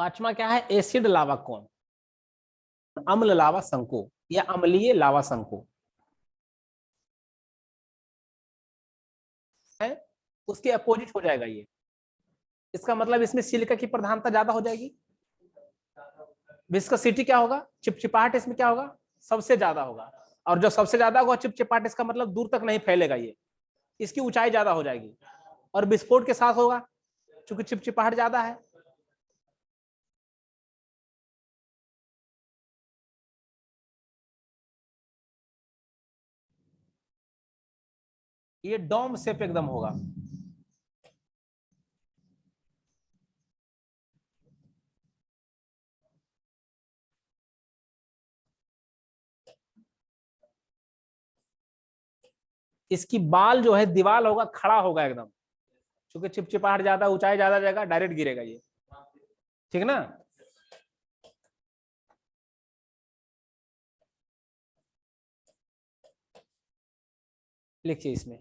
पांचवा क्या है? एसिड लावा कौन, अम्ल लावा शंकु या अम्लीय लावा शंकु है, उसके अपोजिट हो जाएगा ये। इसका मतलब इसमें सिलिका की प्रधानता ज्यादा हो जाएगी। विस्कोसिटी क्या होगा? चिपचिपाहट इसमें क्या होगा? सबसे ज्यादा होगा। और जो सबसे ज्यादा होगा चिपचिपाहट, इसका मतलब दूर तक नहीं फैलेगा ये, इसकी ऊंचाई ज्यादा हो जाएगी। और विस्फोट के साथ होगा क्योंकि चिपचिपाहट ज्यादा है। ये डोम शेप एकदम होगा। इसकी बाल जो है दीवार होगा, खड़ा होगा एकदम, क्योंकि चिपचिपाहट ज्यादा, ऊंचाई ज्यादा जाएगा, डायरेक्ट गिरेगा ये। ठीक ना? लिखिए इसमें,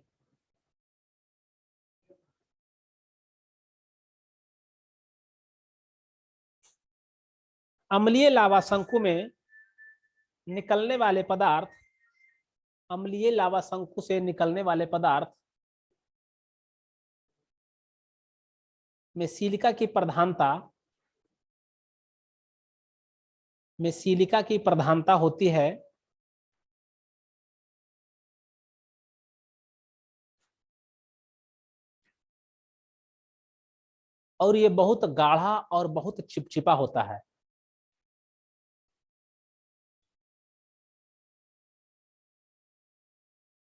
अम्लीय लावा शंकु में निकलने वाले पदार्थ, अम्लीय लावा शंकु से निकलने वाले पदार्थ में सिलिका की प्रधानता, में सिलिका की प्रधानता होती है। और ये बहुत गाढ़ा और बहुत चिपचिपा होता है।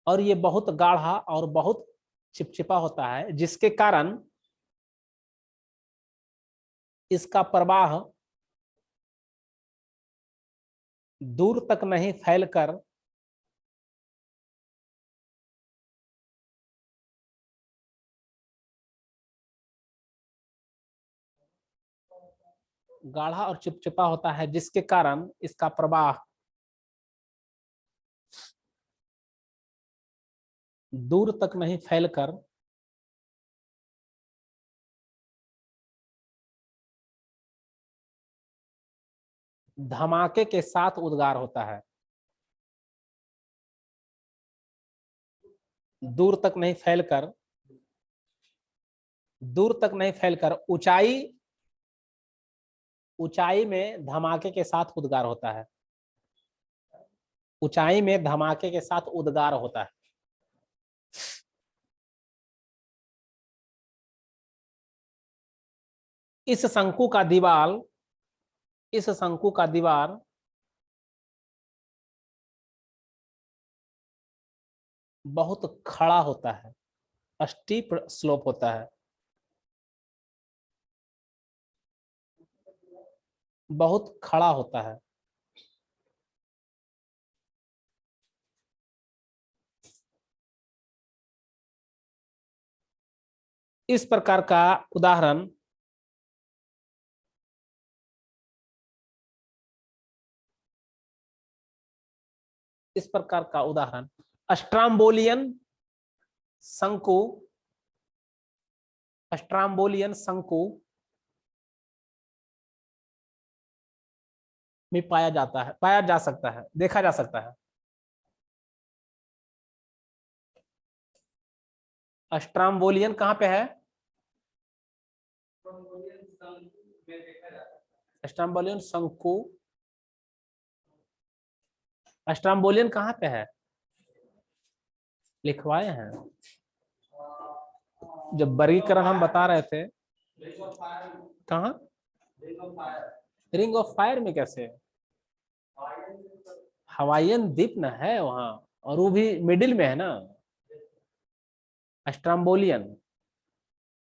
और ये बहुत गाढ़ा और बहुत चिपचिपा होता है, जिसके कारण इसका प्रवाह दूर तक नहीं फैलकर गाढ़ा और चिपचिपा होता है, जिसके कारण इसका प्रवाह दूर तक नहीं फैलकर धमाके के साथ उद्गार होता है। दूर तक नहीं फैलकर, दूर तक नहीं फैलकर ऊंचाई, ऊंचाई में धमाके के साथ उद्गार होता है। ऊंचाई में धमाके के साथ उद्गार होता है। इस शंकु का दीवार, इस शंकु का दीवार बहुत खड़ा होता है, स्टीप स्लोप होता है, बहुत खड़ा होता है। इस प्रकार का उदाहरण इस प्रकार का उदाहरण स्ट्राम्बोलियन शंकु, स्ट्राम्बोलियन शंकु में पाया जाता है, पाया जा सकता है, देखा जा सकता है। स्ट्राम्बोलियन कहाँ पे है? स्ट्राम्बोलियन शंकु, स्ट्राम्बोलियन कहाँ पे है? लिखवाए हैं जब वर्गीकरण हम बता रहे थे। कहाँ? रिंग ऑफ फायर में कैसे? हवाईयन द्वीप न है वहां, और वो भी मिडिल में है ना। स्ट्राम्बोलियन,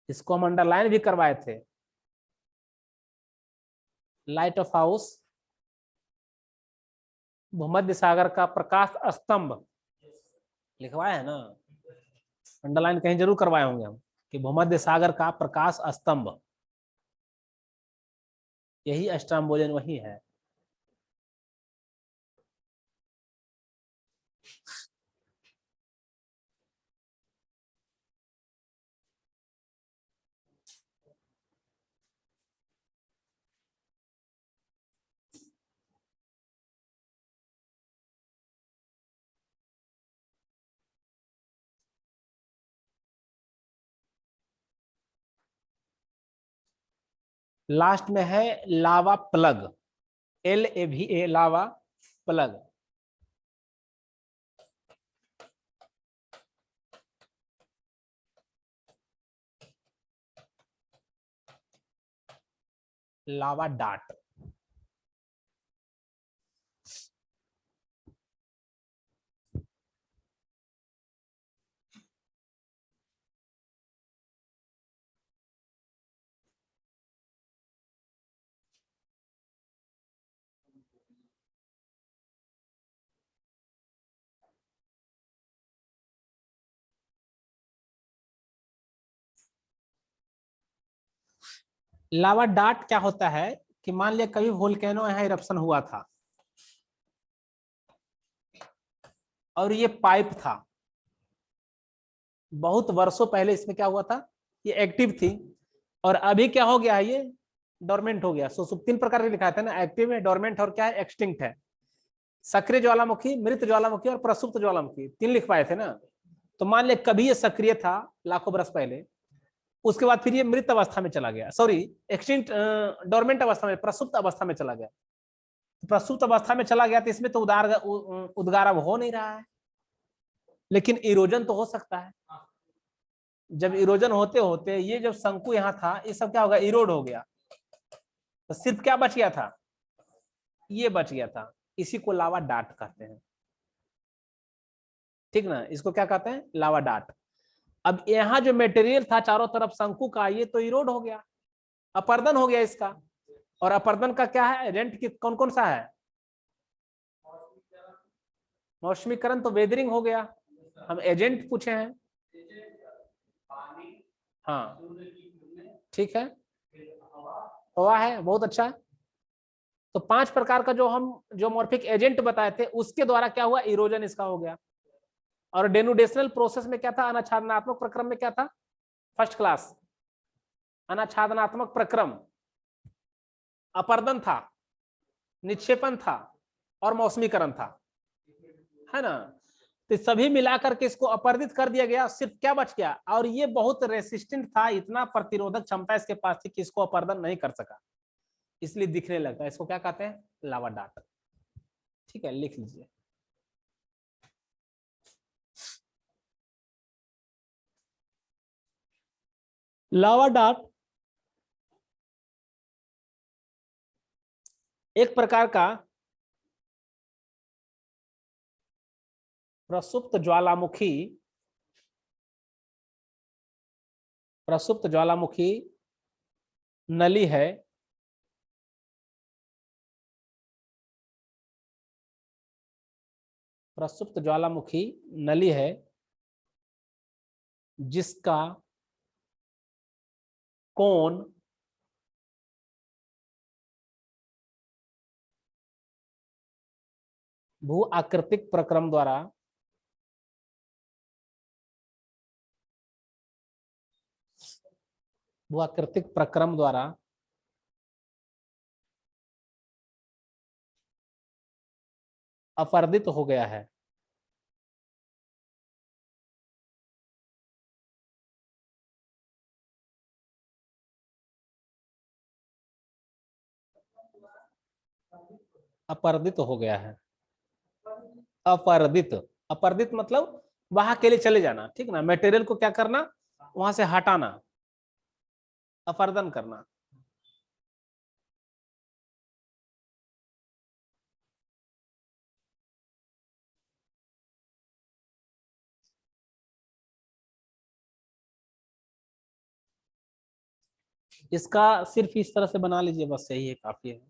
इसको हम अंडरलाइन भी करवाए थे। लाइट ऑफ हाउस, भूमध्य सागर का प्रकाश स्तंभ, लिखवाए है ना। अंडरलाइन कहीं जरूर करवाए होंगे हम कि भूमध्य सागर का प्रकाश स्तंभ, यही स्ट्राम्बोलियन वही है। लास्ट में है लावा प्लग, LAVA, लावा प्लग। लावा डाट, लावा डाट क्या होता है कि मान लिया कभी वोल्केनो यहाँ इरप्शन हुआ था और ये पाइप था, बहुत वर्षों पहले इसमें क्या हुआ था, ये एक्टिव थी और अभी क्या हो गया है, ये डोरमेंट हो गया। सो 3 प्रकार के लिखा था ना, एक्टिव है, डोरमेंट और क्या है, एक्सटिंक्ट है। सक्रिय ज्वालामुखी, मृत ज्वालामुखी और प्रसुप्त ज्वालामुखी, 3 लिख पाए थे ना। तो मान लिया कभी ये सक्रिय था लाखों बरस पहले, उसके बाद फिर ये मृत अवस्था में चला गया, सॉरी एक्सटिंक्ट, डोरमेंट अवस्था में, प्रसुप्त अवस्था में चला गया। प्रसुप्त अवस्था में चला गया तो इसमें तो उद्गार अब हो नहीं रहा है, लेकिन इरोजन तो हो सकता है। जब इरोजन होते होते ये जब शंकु यहाँ था, ये सब क्या होगा, इरोड हो गया, तो सिर्फ क्या बच गया था, ये बच गया था। इसी को लावा डाट कहते हैं, ठीक ना, इसको क्या कहते हैं, लावा डाट। अब यहाँ जो मटेरियल था चारों तरफ शंकु का, ये तो इरोड हो गया, अपर्दन हो गया इसका। और अपर्दन का क्या है, एजेंट की कौन कौन सा है, मौसमीकरण तो वेदरिंग हो गया, हम एजेंट पूछे हैं। हाँ ठीक है, हवा है, बहुत अच्छा। तो 5 प्रकार का जो हम जो मॉर्फिक एजेंट बताए थे उसके द्वारा क्या हुआ, इरोजन इसका हो गया। और डेनुडेशनल प्रोसेस में क्या था, अनाच्छादनात्मक प्रक्रम में क्या था, फर्स्ट क्लास अनाच्छादनात्मक प्रक्रम, अपर्दन था, निक्षेपण था और मौसमीकरण था, है ना। तो सभी मिलाकर के इसको अपर्दित कर दिया गया, सिर्फ क्या बच गया, और ये बहुत रेसिस्टेंट था, इतना प्रतिरोधक क्षमता इसके पास थी कि इसको अपर्दन नहीं कर सका, इसलिए दिखने लगा। इसको क्या कहते हैं, लावा डाट। ठीक है, लिख लीजिए। लावा डाट एक प्रकार का प्रसुप्त ज्वालामुखी, प्रसुप्त ज्वालामुखी नली है, प्रसुप्त ज्वालामुखी नली है जिसका कोण भू आकृतिक प्रक्रम द्वारा भू आकृतिक प्रक्रम द्वारा अपर्दित हो गया है। अपर्दित हो गया है, अपर्दित, अपर्दित मतलब वहां के लिए चले जाना, ठीक ना, मटेरियल को क्या करना, वहां से हटाना, अपर्दन करना। इसका सिर्फ इस तरह से बना लीजिए, बस यही है, काफी है।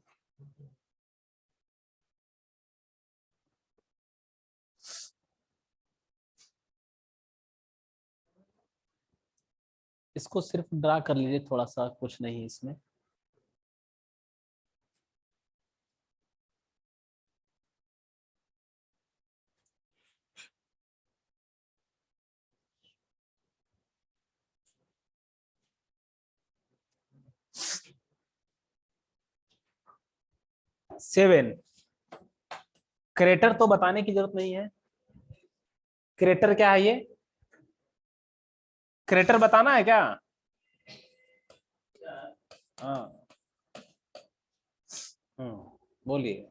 इसको सिर्फ ड्रा कर लीजिए थोड़ा सा, कुछ नहीं इसमें। सेवन, क्रेटर तो बताने की जरूरत नहीं है, क्रेटर क्या है ये, क्रेटर बताना है क्या, हाँ, बोलिए।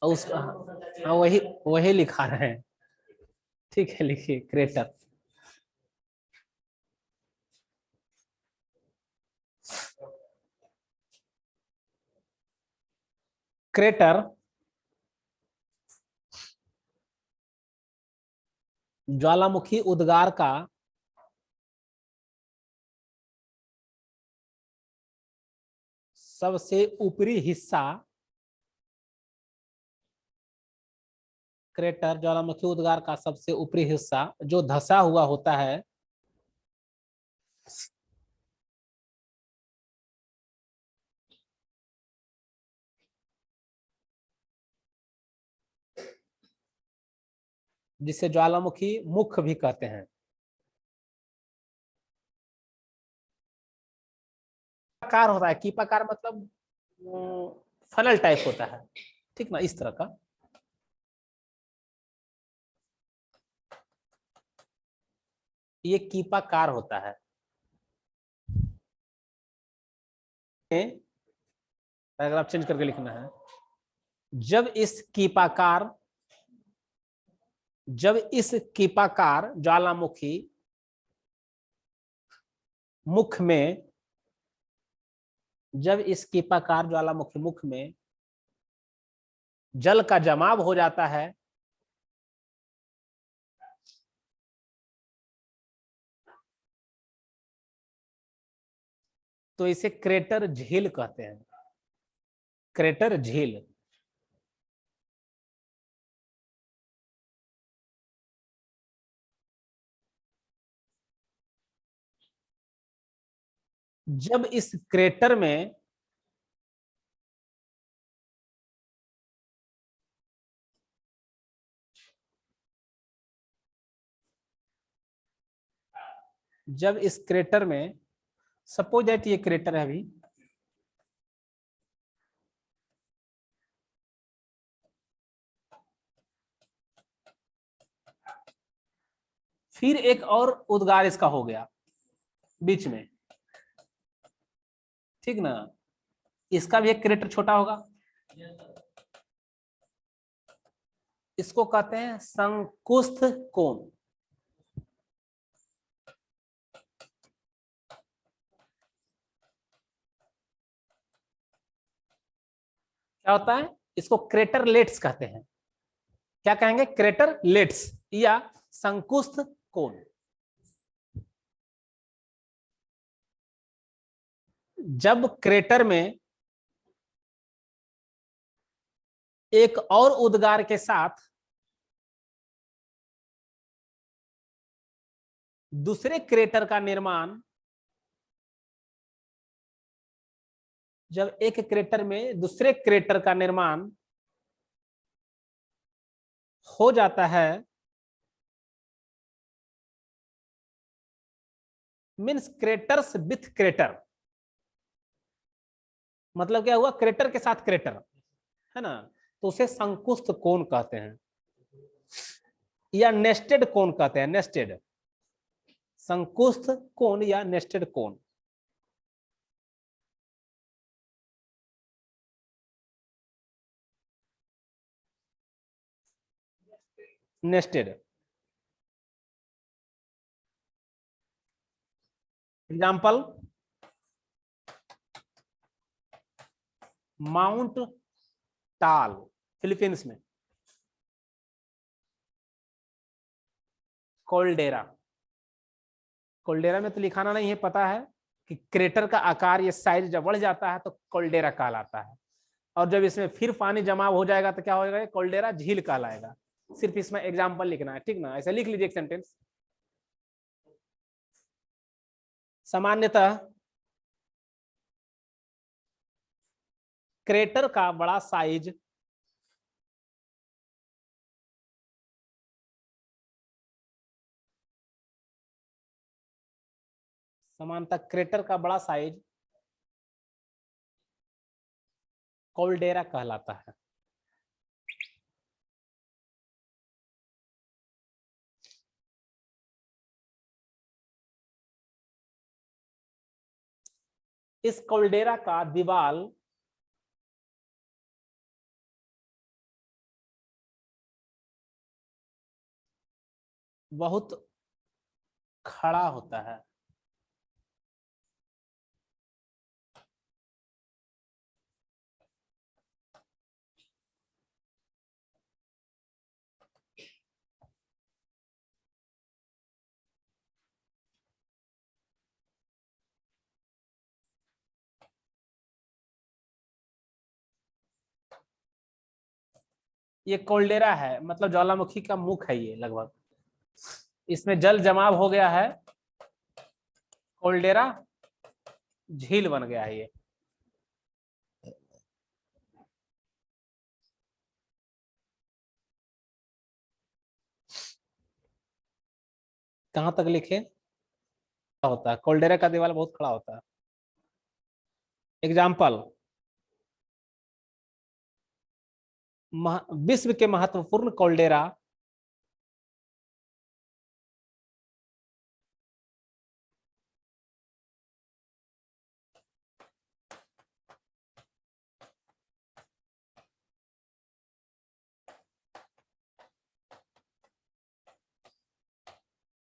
उस हाँ वही वही लिखा रहे हैं। ठीक है, लिखिए क्रेटर। क्रेटर ज्वालामुखी उद्गार का सबसे ऊपरी हिस्सा, क्रेटर ज्वालामुखी उद्गार का सबसे ऊपरी हिस्सा जो धंसा हुआ होता है, जिसे ज्वालामुखी मुख भी कहते हैं। कीपाकार होता है, कीपाकार मतलब फनल टाइप होता है, ठीक ना, इस तरह का। ये कीपाकार होता है। पैराग्राफ चेंज करके लिखना है। जब इस कीपाकार जब इस कीपाकार ज्वालामुखी मुख में जब इस कीपाकार ज्वालामुखी मुख में जल का जमाव हो जाता है, तो इसे क्रेटर झील कहते हैं। क्रेटर झील। जब इस क्रेटर में जब इस क्रेटर में सपोज दैट ये क्रेटर है अभी, फिर एक और उद्गार इसका हो गया बीच में, ठीक ना, इसका भी एक क्रेटर छोटा होगा। इसको कहते हैं संकुस्थ कोण। क्या होता है, इसको क्रेटरलेट्स कहते हैं। क्या कहेंगे, क्रेटरलेट्स या संकुस्थ कोण। जब क्रेटर में एक और उद्गार के साथ दूसरे क्रेटर का निर्माण, जब एक क्रेटर में दूसरे क्रेटर का निर्माण हो जाता है, मीन्स क्रेटर्स विथ क्रेटर, मतलब क्या हुआ, क्रेटर के साथ क्रेटर, है ना, तो उसे संकुस्थ कोण कहते हैं या नेस्टेड कोण कहते हैं। नेस्टेड, संकुस्थ कोण या नेस्टेड कोण। नेस्टेड। एग्जाम्पल, माउंट टाल फिलीपींस में, कोल्डेरा। कोल्डेरा में तो लिखाना नहीं है, पता है कि क्रेटर का आकार, ये साइज जब बढ़ जाता है तो कोल्डेरा कहलाता है, और जब इसमें फिर पानी जमा हो जाएगा तो क्या हो जाएगा, कोल्डेरा झील कहलाएगा। सिर्फ इसमें एग्जाम्पल लिखना है, ठीक ना, ऐसे लिख लीजिए एक सेंटेंस। सामान्यतः क्रेटर का बड़ा साइज समानतः क्रेटर का बड़ा साइज कोल्डेरा कहलाता है। इस कोल्डेरा का दीवाल बहुत खड़ा होता है। ये कोल्डेरा है, मतलब ज्वालामुखी का मुख है ये लगभग। इसमें जल जमाव हो गया है, कोल्डेरा झील बन गया है ये। कहां तक लिखे होता है, कोल्डेरा का दीवार बहुत खड़ा होता है। एग्जाम्पल, विश्व के महत्वपूर्ण कोल्डेरा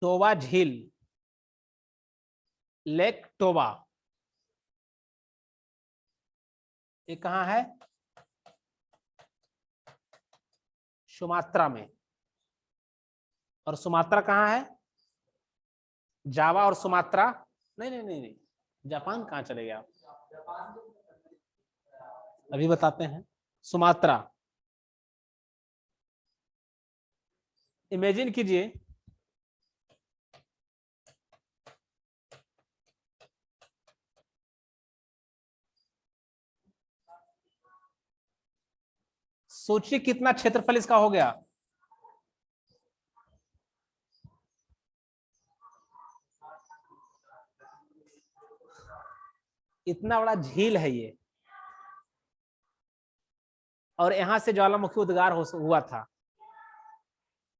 टोबा झील, लेक टोबा, ये कहाँ है? सुमात्रा में। और सुमात्रा कहाँ है? जावा और सुमात्रा, नहीं नहीं नहीं नहीं, जापान कहाँ चले गए आप? अभी बताते हैं। सुमात्रा, इमेजिन कीजिए सोचिए कितना क्षेत्रफल इसका हो गया। इतना बड़ा झील है ये, और यहां से ज्वालामुखी उद्गार हुआ था।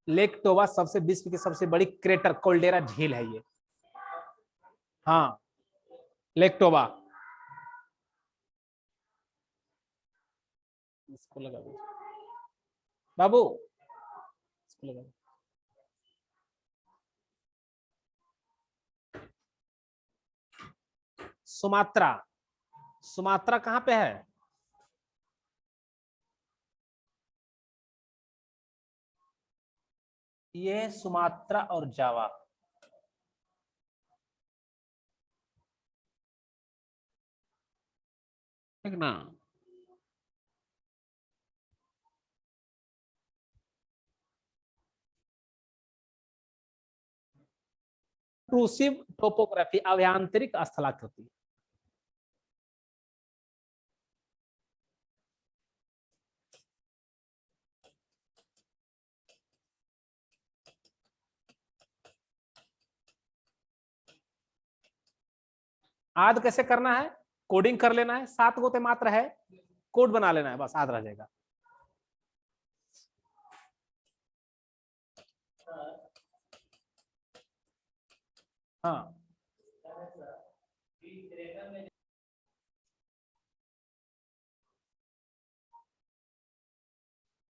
लेक टोबा सबसे विश्व की सबसे बड़ी क्रेटर कोल्डेरा झील है ये। हाँ, लेक टोबा। इसको लगा दो बाबू, इसको लगा दो। सुमात्रा, सुमात्रा कहाँ पे है? ये सुमात्रा और जावा। ठीक ना? इंट्रूसिव टोपोग्राफी, अभ्यांतरिक स्थलाकृति। आद कैसे करना है? कोडिंग कर लेना है, 7 गोते मात्र है, कोड बना लेना है, बस आद रह जाएगा। हाँ,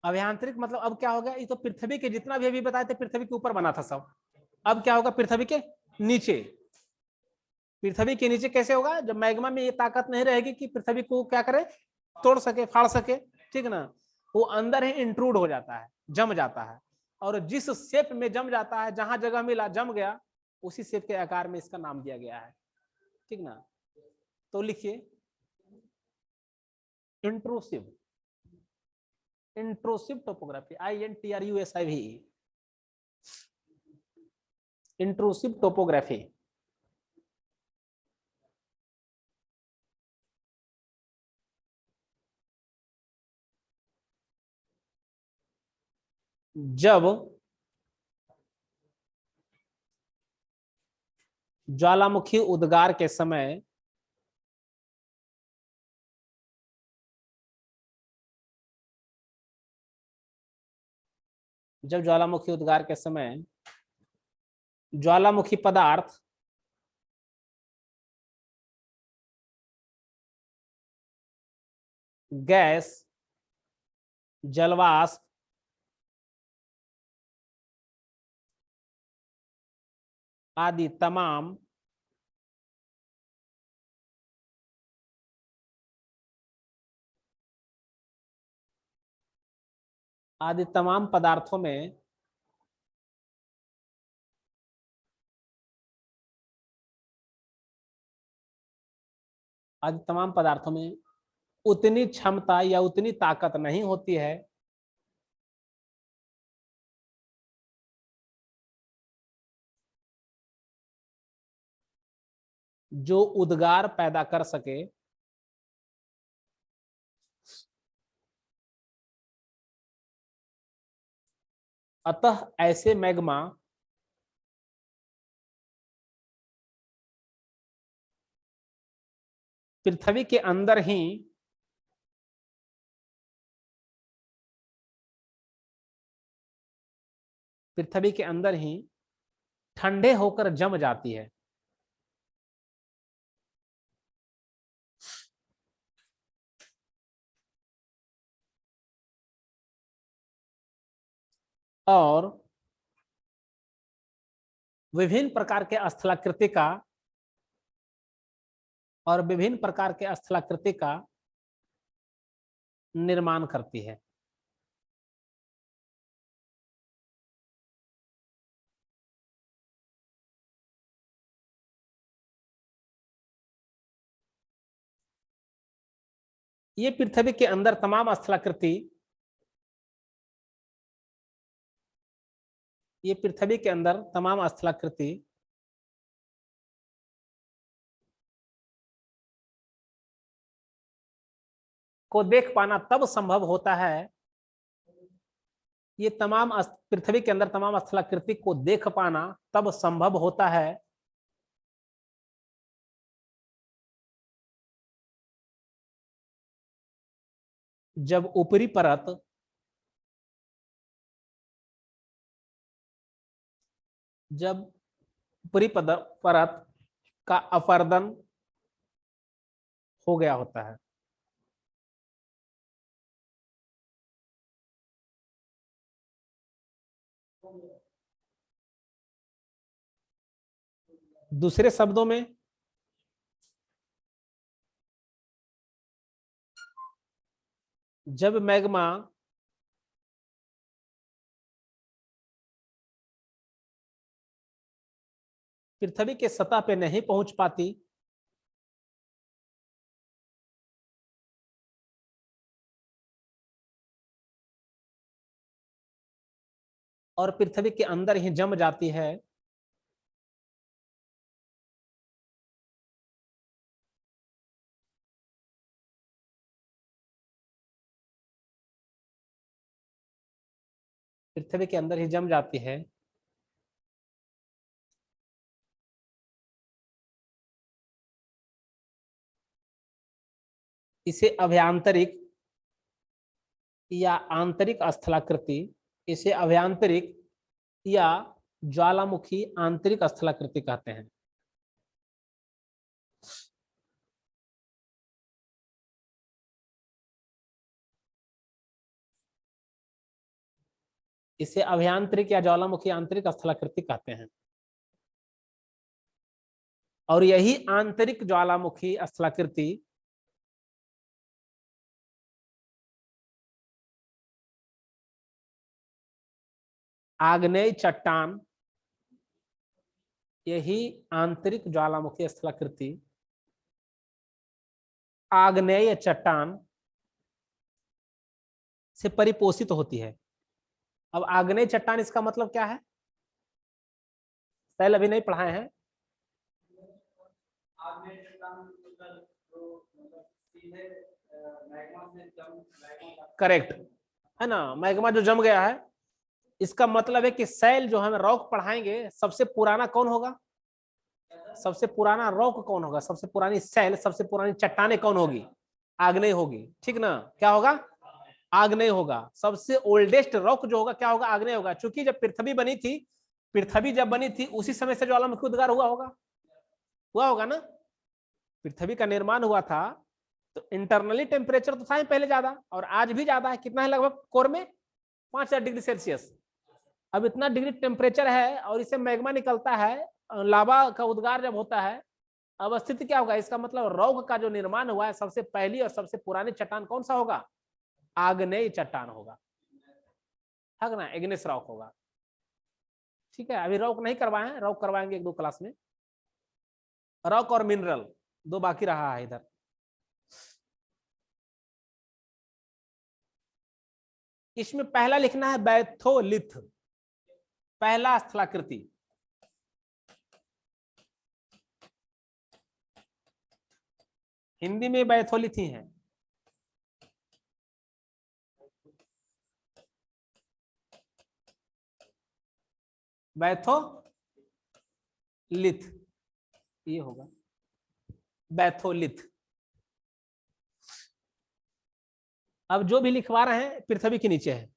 अभ्यांतरिक मतलब अब क्या हो गया, ये तो पृथ्वी के जितना भी अभी बताए थे पृथ्वी के ऊपर बना था सब। अब क्या होगा पृथ्वी के नीचे? पृथ्वी के नीचे कैसे होगा? जब मैग्मा में ये ताकत नहीं रहेगी कि पृथ्वी को क्या करे, तोड़ सके, फाड़ सके, ठीक ना? वो अंदर ही इंट्रूड हो जाता है, जम जाता है। और जिस शेप में जम जाता है, जहां जगह मिला जम गया, उसी शेप के आकार में इसका नाम दिया गया है। ठीक ना? तो लिखिए intrusive, intrusive topography, INTRUSIV, intrusive topography. जब ज्वालामुखी उद्गार के समय जब ज्वालामुखी उद्गार के समय ज्वालामुखी पदार्थ गैस, जलवाष्प, आदि तमाम पदार्थों में उतनी क्षमता या उतनी ताकत नहीं होती है जो उद्गार पैदा कर सके, अतः ऐसे मैग्मा पृथ्वी के अंदर ही ठंडे होकर जम जाती है। और विभिन्न प्रकार के स्थलाकृति का निर्माण करती है। ये पृथ्वी के अंदर तमाम स्थलाकृति को देख पाना तब संभव होता है, ये तमाम पृथ्वी के अंदर तमाम स्थलाकृति को देख पाना तब संभव होता है जब ऊपरी परत का अपर्दन हो गया होता है। दूसरे शब्दों में जब मैग्मा पृथ्वी के सतह पे नहीं पहुंच पाती और पृथ्वी के अंदर ही जम जाती है, इसे अभ्यांतरिक या आंतरिक स्थलाकृति, इसे अभ्यांतरिक या ज्वालामुखी आंतरिक स्थलाकृति कहते हैं। इसे अभ्यांतरिक या ज्वालामुखी आंतरिक स्थलाकृति कहते हैं। और यही आंतरिक ज्वालामुखी स्थलाकृति आग्नेय चट्टान, यही आंतरिक ज्वालामुखी स्थलाकृति आग्नेय चट्टान से परिपोषित होती है। अब आग्नेय चट्टान इसका मतलब क्या है, पहले अभी नहीं पढ़ाए हैं। करेक्ट है ना, मैग्मा जो जम गया है, इसका मतलब है कि शैल जो हम रॉक पढ़ाएंगे, सबसे पुराना कौन होगा, सबसे पुराना रॉक कौन होगा, सबसे पुरानी शैल, सबसे पुरानी चट्टाने कौन होगी, आग्नेय होगी, ठीक ना। क्या होगा, आग्नेय होगा। सबसे ओल्डेस्ट रॉक जो होगा क्या होगा, आग्नेय होगा। क्योंकि जब पृथ्वी जब बनी थी उसी समय से ज्वालामुखी उद्गार हुआ होगा ना। पृथ्वी का निर्माण हुआ था तो इंटरनली टेम्परेचर तो था ही पहले ज्यादा, और आज भी ज्यादा है। कितना है लगभग कोर में? 5000 डिग्री सेल्सियस। अब इतना डिग्री टेम्परेचर है और इससे मैग्मा निकलता है, लावा का उद्गार जब होता है, अब स्थिति क्या होगा? इसका मतलब रॉक का जो निर्माण हुआ है, सबसे पहली और सबसे पुरानी चट्टान कौन सा होगा? आग्नेय चट्टान होगा, है ना, इग्नेस रॉक होगा। ठीक है, अभी रॉक नहीं करवाए हैं, रॉक करवाएंगे एक दो क्लास में। रॉक और मिनरल दो बाकी रहा है इधर। इसमें पहला लिखना है बैथोलिथ, पहला स्थलाकृति। हिंदी में बैथोलिथ ही है। बैथोलिथ ये होगा, बैथोलिथ। अब जो भी लिखवा रहे हैं पृथ्वी के नीचे है।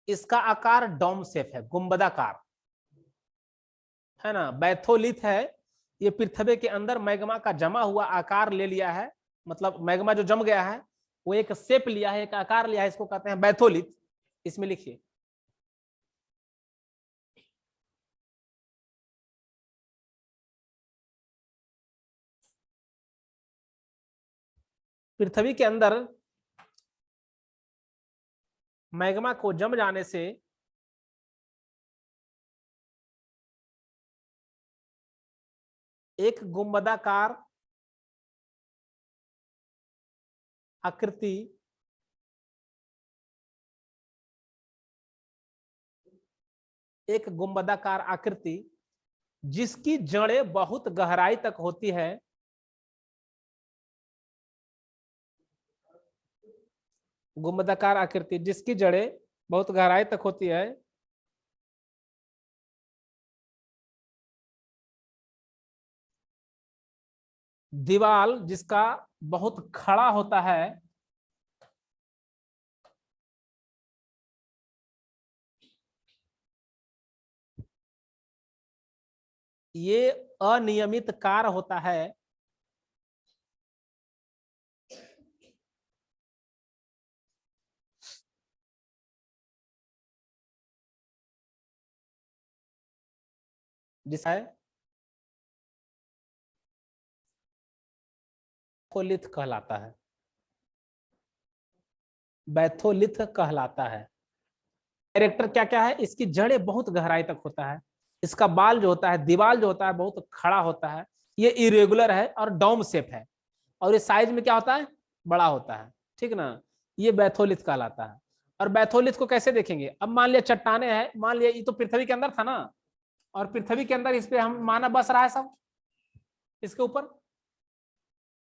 इसका आकार डोम शेप है, गुंबदाकार, है ना। बैथोलिथ है, ये पृथ्वी के अंदर मैग्मा का जमा हुआ आकार ले लिया है, मतलब मैग्मा जो जम गया है वो एक शेप लिया है, एक आकार लिया है, इसको कहते हैं बैथोलिथ। इसमें लिखिए पृथ्वी के अंदर मैग्मा को जम जाने से एक गुंबदाकार आकृति एक गुंबदाकार आकृति जिसकी जड़ें बहुत गहराई तक होती है, गुंबदाकार आकृति जिसकी जड़ें बहुत गहराई तक होती है, दीवाल जिसका बहुत खड़ा होता है, ये अनियमित कार होता है, जिसका है बैथोलिथ कहलाता है, बैथोलिथ कहलाता है। कैरेक्टर क्या क्या है? इसकी जड़ें बहुत गहराई तक होता है, इसका बाल जो होता है, दीवाल जो होता है बहुत खड़ा होता है, ये इरेगुलर है और डोम शेप है, और ये साइज में क्या होता है? बड़ा होता है, ठीक ना। ये बैथोलिथ कहलाता है। और बैथोलिथ को कैसे देखेंगे? अब मान लिया चट्टाने हैं, मान लिया ये तो पृथ्वी के अंदर था ना, और पृथ्वी के अंदर इस पे हम मानव बस रहा है सब इसके ऊपर।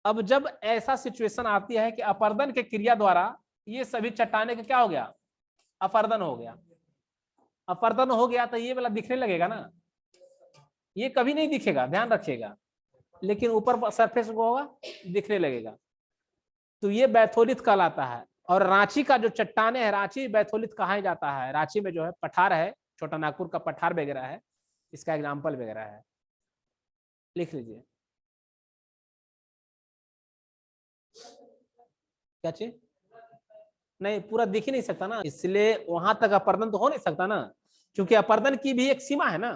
अब जब ऐसा सिचुएशन आती है कि अपर्दन के क्रिया द्वारा ये सभी चट्टाने का क्या हो गया? अपर्दन हो गया। अपर्दन हो गया तो ये वाला दिखने लगेगा ना, ये कभी नहीं दिखेगा, ध्यान रखिएगा, लेकिन ऊपर सरफेस को होगा, दिखने लगेगा। तो ये बैथोलिथ कहलाता है। और रांची का जो चट्टाने है, रांची बैथोलिथ कहा जाता है। रांची में जो है पठार है, छोटा नागपुर का पठार वगैरह है, इसका एग्जाम्पल वगैरह है, लिख लीजिए। क्या चीज? नहीं, पूरा दिख ही नहीं सकता ना, इसलिए वहां तक अपर्दन तो हो नहीं सकता ना, क्योंकि अपर्दन की भी एक सीमा है ना।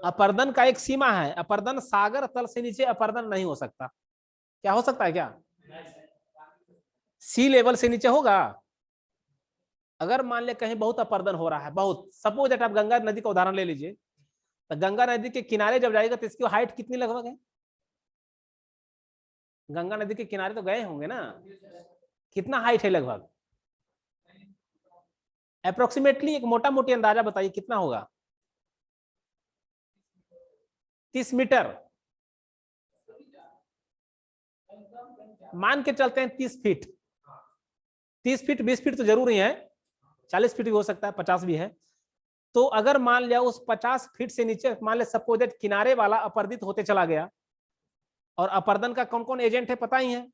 अपर्दन का एक सीमा है, अपर्दन सागर तल से नीचे अपर्दन नहीं हो सकता। क्या हो सकता है? क्या सी लेवल से नीचे होगा? अगर मान ले कहीं बहुत अपर्दन हो रहा है, बहुत, सपोज दैट आप गंगा नदी का उदाहरण ले लीजिए, तो गंगा नदी के किनारे जब जाएगा तो इसकी हाइट कितनी लगभग है? गंगा नदी के किनारे तो गए होंगे ना, कितना हाइट है लगभग? अप्रोक्सीमेटली एक मोटा मोटी अंदाजा बताइए कितना होगा? 30 मीटर मान के चलते हैं, 30 फीट। 30 फीट 20 फीट तो जरूरी है, 40 फीट भी हो सकता है, 50 भी है। तो अगर मान लिया उस 50 फीट से नीचे मान लिया सपोज दैट किनारे वाला अपर्दित होते चला गया, और अपर्दन का कौन कौन एजेंट है पता ही है,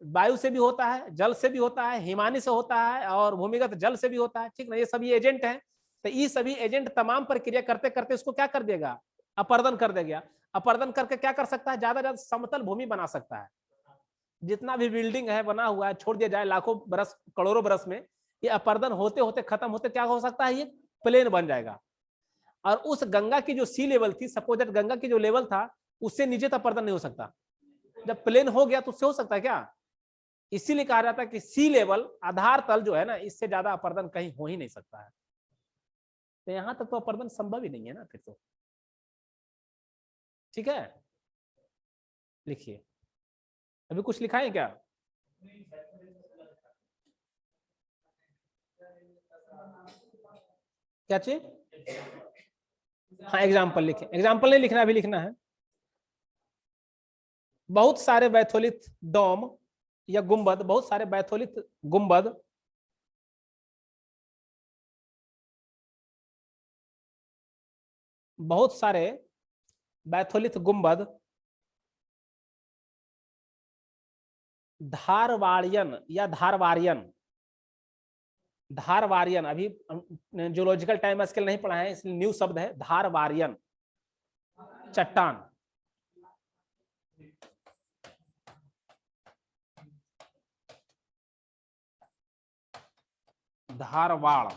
वायु से भी होता है, जल से भी होता है, हिमानी से होता है, और भूमिगत जल से भी होता है, ठीक ना, ये सभी एजेंट हैं। तो ये सभी एजेंट तमाम प्रक्रिया करते करते उसको क्या कर देगा, अपर्दन कर देगा। अपर्दन करके क्या कर सकता है, ज्यादा समतल भूमि बना सकता है। जितना भी बिल्डिंग है बना हुआ है छोड़ दिया जाए लाखों बरस करोड़ों बरस में, ये अपर्दन होते होते खत्म होते क्या हो सकता है, ये प्लेन बन जाएगा। और उस गंगा की जो सी लेवल थी, सपोज दैट गंगा की जो लेवल था उससे नीचे तो अपर्दन नहीं हो सकता। जब प्लेन हो गया तो उससे हो सकता है क्या, इसीलिए कहा जाता है कि सी लेवल आधार तल जो है ना, इससे ज्यादा अपर्दन कहीं हो ही नहीं सकता है। तो यहां तक तो अपर्दन संभव ही नहीं है ना फिर तो। ठीक है, लिखिए। अभी कुछ लिखा है क्या? क्या चीज? हाँ एग्जाम्पल लिखे, एग्जाम्पल नहीं लिखना, अभी लिखना है। बहुत सारे बैथोलिथ डोम या गुंबद, बहुत सारे बैथोलिथ गुंबद बहुत सारे बैथोलिथ गुंबद धारवाड़ियन या धारवारियन, धारवारियन अभी जूलॉजिकल टाइम स्केल नहीं पढ़ा है इसलिए न्यू शब्द है, धारवारियन चट्टान, धारवाड़,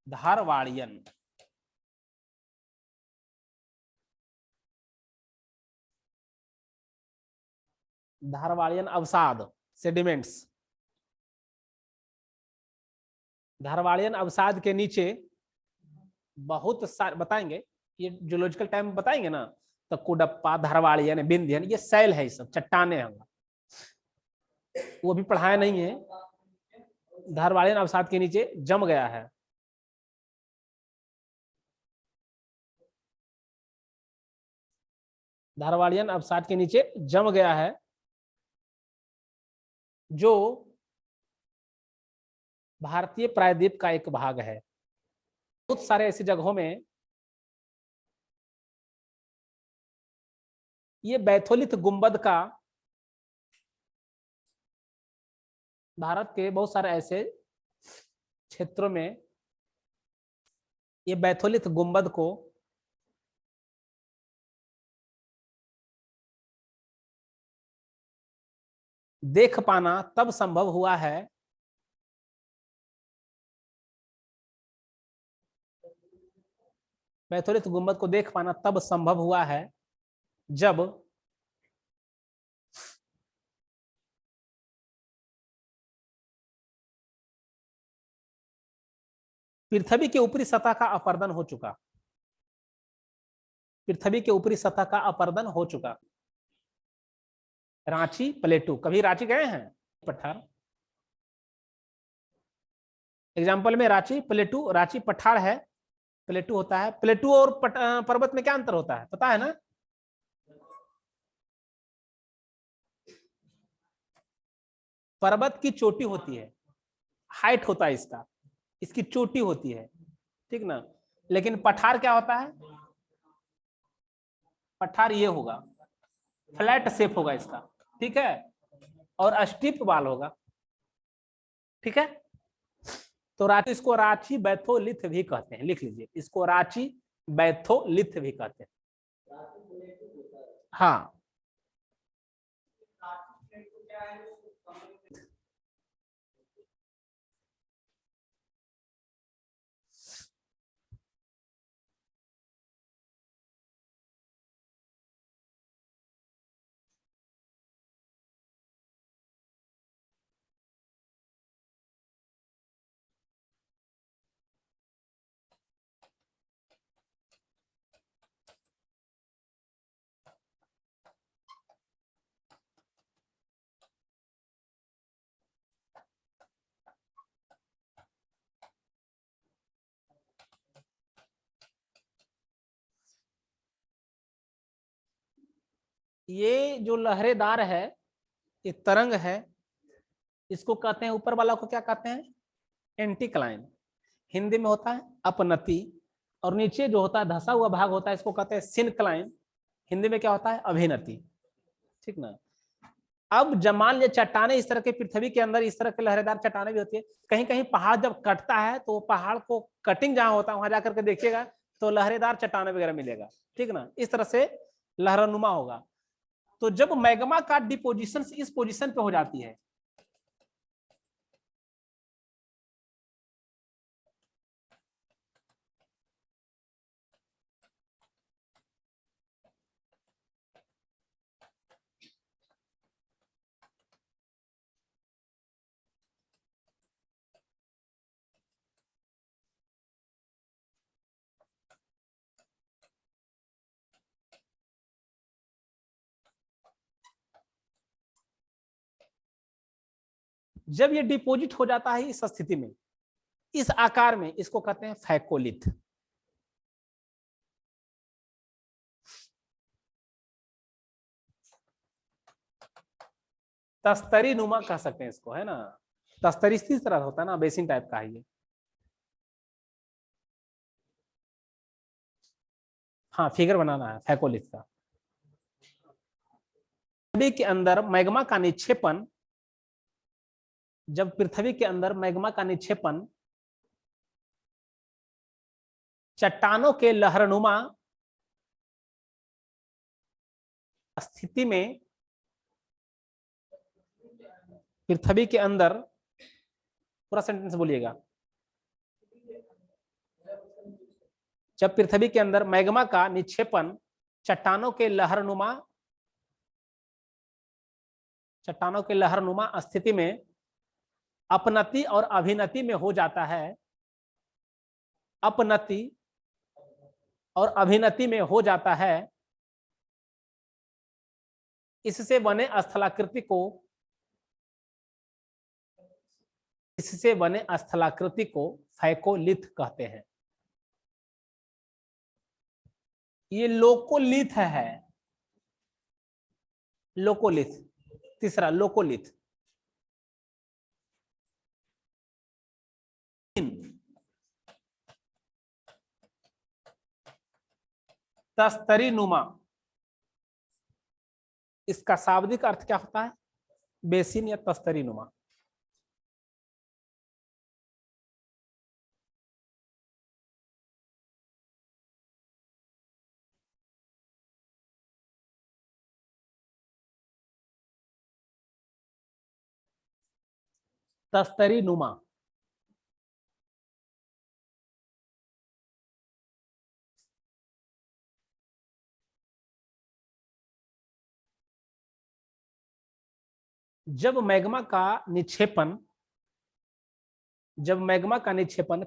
धारवाड़ियन, धारवाड़ियन अवसाद सेडिमेंट्स, धारवाड़ियन अवसाद के नीचे बहुत सारे बताएंगे, ये जूलॉजिकल टाइम बताएंगे ना, तो कुडप्पा धारवाड़ियन बिंदियन ये सैल है, ये सब चट्टाने होंगे, वो भी पढ़ाया नहीं है। धारवाड़ियन अवसाद के नीचे जम गया है, धारवाड़ियन अवसाद के नीचे जम गया है, जो भारतीय प्रायद्वीप का एक भाग है। बहुत सारे ऐसी जगहों में ये बैथोलिथ गुंबद का, भारत के बहुत सारे ऐसे क्षेत्रों में ये बैथोलिथ गुंबद को देख पाना तब संभव हुआ है बैथोलिथ गुंबद को देख पाना तब संभव हुआ है जब पृथ्वी के ऊपरी सतह का अपर्दन हो चुका, पृथ्वी के ऊपरी सतह का अपर्दन हो चुका। रांची प्लेटू, कभी रांची गए हैं? पठार एग्जाम्पल में रांची प्लेटू, रांची पठार है, प्लेटू होता है। प्लेटू और पर्वत में क्या अंतर होता है पता है ना? पर्वत की चोटी होती है, हाइट होता है इसका, इसकी चोटी होती है, ठीक ना। लेकिन पठार क्या होता है, पठार ये होगा, फ्लैट शेप होगा इसका, ठीक है, और स्टिप वाल होगा, ठीक है। तो रांची, इसको रांची बैथोलिथ भी कहते हैं, लिख लीजिए, इसको रांची बैथोलिथ भी कहते हैं। हाँ ये जो लहरेदार है, ये तरंग है, इसको कहते हैं, ऊपर वाला को क्या कहते हैं, एंटीक्लाइन। हिंदी में होता है अपनति, और नीचे जो होता है धसा हुआ भाग होता है इसको कहते हैं सिनक्लाइन। हिंदी में क्या होता है, अभिनति। ठीक ना। अब जब मान लिया चट्टाने इस तरह के पृथ्वी के अंदर इस तरह के लहरेदार चट्टाने भी होती है, कहीं कहीं पहाड़ जब कटता है तो पहाड़ को कटिंग जहां होता है वहां जाकर के देखिएगा तो लहरेदार चट्टाने वगैरह मिलेगा। ठीक ना, इस तरह से लहरनुमा होगा। तो जब मैग्मा का डिपोजिशन इस पोजीशन पे हो जाती है, जब ये डिपोजिट हो जाता है इस स्थिति में, इस आकार में, इसको कहते हैं फैकोलिथ। तस्तरी नुमा कह सकते हैं इसको, है ना। तस्तरी इस तरह होता है ना, बेसिन टाइप का है ये। हाँ, फिगर बनाना है फैकोलिथ का। पृथ्वी के अंदर मैग्मा का निक्षेपण, जब पृथ्वी के अंदर मैग्मा का निक्षेपण चट्टानों के लहरनुमा स्थिति में पृथ्वी के अंदर, पूरा सेंटेंस बोलिएगा, जब पृथ्वी के अंदर मैग्मा का निक्षेपण चट्टानों के लहरनुमा स्थिति में अपनति और अभिनति में हो जाता है, अपनति और अभिनति में हो जाता है, इससे बने स्थलाकृति को फैकोलिथ कहते हैं। ये लोकोलिथ है, लोकोलिथ। तीसरा लोकोलिथ। तस्तरी नुमा, इसका शाब्दिक अर्थ क्या होता है, बेसिन या तस्तरी नुमा। तस्तरी नुमा, जब मैग्मा का निक्षेपण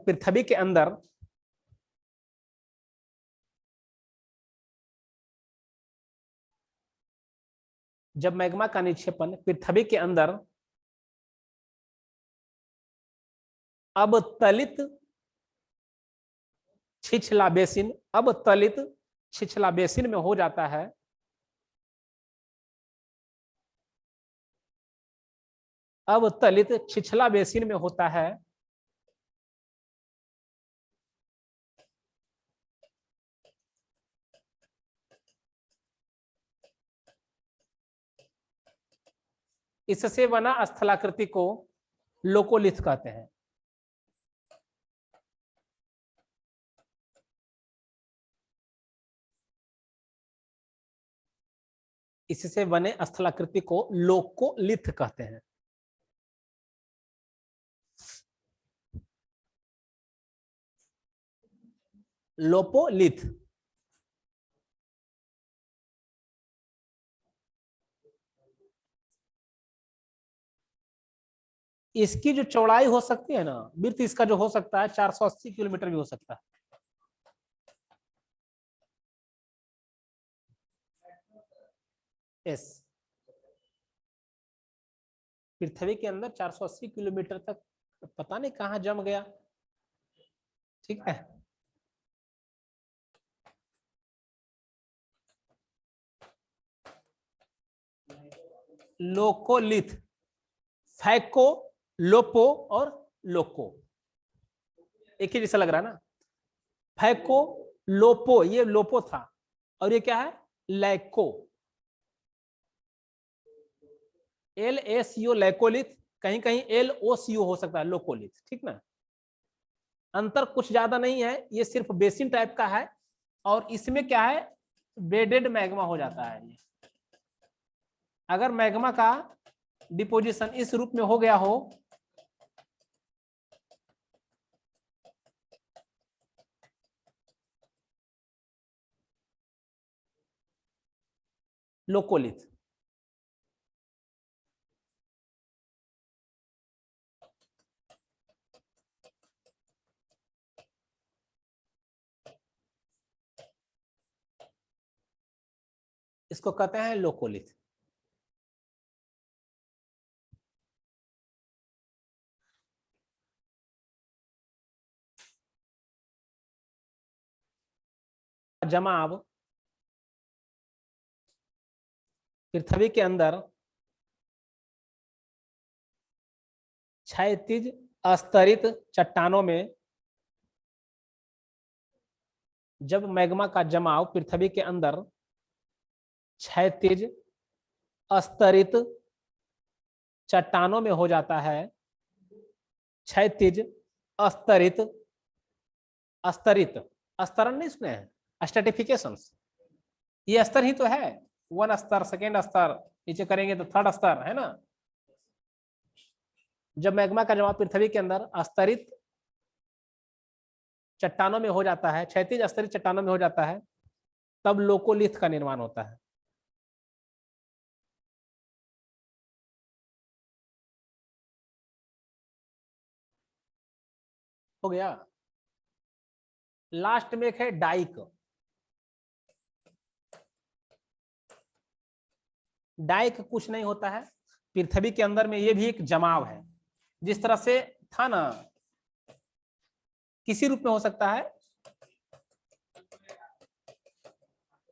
पृथ्वी के अंदर अबतलित छिछला बेसिन में हो जाता है, अबतलित छिछला बेसिन में होता है, इससे बना स्थलाकृति को लोकोलिथ कहते हैं। इससे बने स्थलाकृति को लोकोलिथ कहते हैं। लोपोलिथ, इसकी जो चौड़ाई हो सकती है ना, विड्थ इसका जो हो सकता है 480 किलोमीटर भी हो सकता है। यस, पृथ्वी के अंदर 480 किलोमीटर तक पता नहीं कहां जम गया। ठीक है, लोकोलिथ फैको, लोपो और लोको, एक ही जैसा लग रहा है ना। फैको, लोपो, ये लोपो था, और ये क्या है, लैको। LACO लैकोलिथ, कहीं कहीं LOCO हो सकता है, लोकोलिथ, ठीक ना। अंतर कुछ ज्यादा नहीं है, ये सिर्फ बेसिन टाइप का है, और इसमें क्या है, बेडेड मैग्मा हो जाता है ये। अगर मैग्मा का डिपोजिशन इस रूप में हो गया हो, लोकोलिथ। इसको कहते हैं लोकोलिथ। जमाव पृथ्वी के अंदर क्षैतिज अस्तरित चट्टानों में, जब मैग्मा का जमाव पृथ्वी के अंदर क्षैतिज अस्तरित चट्टानों में हो जाता है, क्षैतिज अस्तरित, अस्तरित, अस्तरण नहीं सुने हैं, स्ट्रेटिफिकेशन, ये स्तर ही तो है, 1 स्तर, सेकेंड स्तर, नीचे करेंगे तो 3rd स्तर, है ना। जब मैग्मा का जमाव पृथ्वी के अंदर अस्तरित चट्टानों में हो जाता है, क्षैतिज अस्तरित चट्टानों में हो जाता है, तब लोकोलिथ का निर्माण होता है। हो गया। लास्ट में एक है डाइक। डाइक कुछ नहीं होता है, पृथ्वी के अंदर में ये भी एक जमाव है, जिस तरह से था ना, किसी रूप में हो सकता है,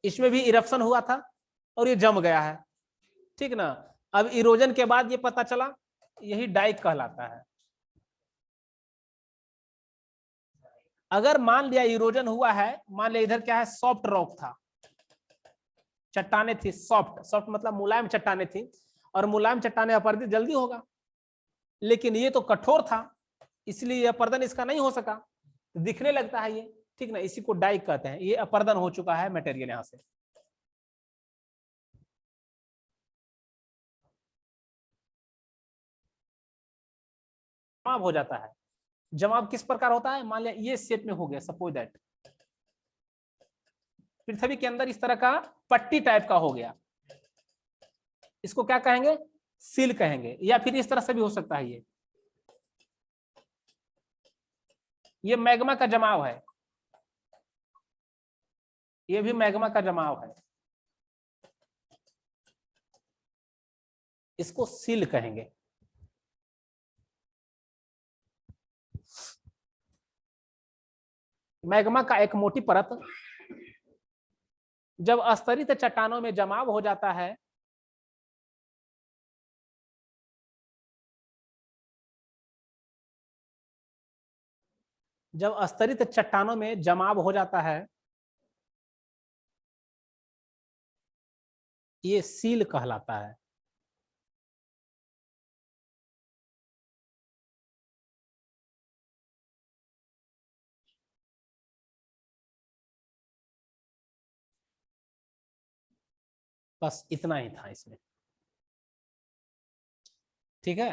इसमें भी इरप्शन हुआ था और ये जम गया है, ठीक ना। अब इरोजन के बाद ये पता चला, यही डाइक कहलाता है। अगर मान लिया इरोजन हुआ है, मान लिया इधर क्या है, सॉफ्ट रॉक था, चट्टाने थी सॉफ्ट, सॉफ्ट मतलब मुलायम चट्टाने थी, और मुलायम चट्टाने अपरदित जल्दी होगा, लेकिन ये तो कठोर था, इसलिए अपर्दन इसका नहीं हो सका, दिखने लगता है ये, ठीक ना, इसी को डाइक कहते हैं। ये अपर्दन हो चुका है मटेरियल यहां से। जमाव हो जाता है, जमाव किस प्रकार होता है, मान लिया ये शेप में हो गया, सपोज दैट पृथ्वी के अंदर इस तरह का पट्टी टाइप का हो गया, इसको क्या कहेंगे, सील कहेंगे, या फिर इस तरह से भी हो सकता है, ये मैग्मा का जमाव है, ये भी मैग्मा का जमाव है, इसको सील कहेंगे। मैग्मा का एक मोटी परत जब अस्तरित चट्टानों में जमाव हो जाता है, जब अस्तरित चट्टानों में जमाव हो जाता है, ये सील कहलाता है। बस इतना ही था इसमें, ठीक है।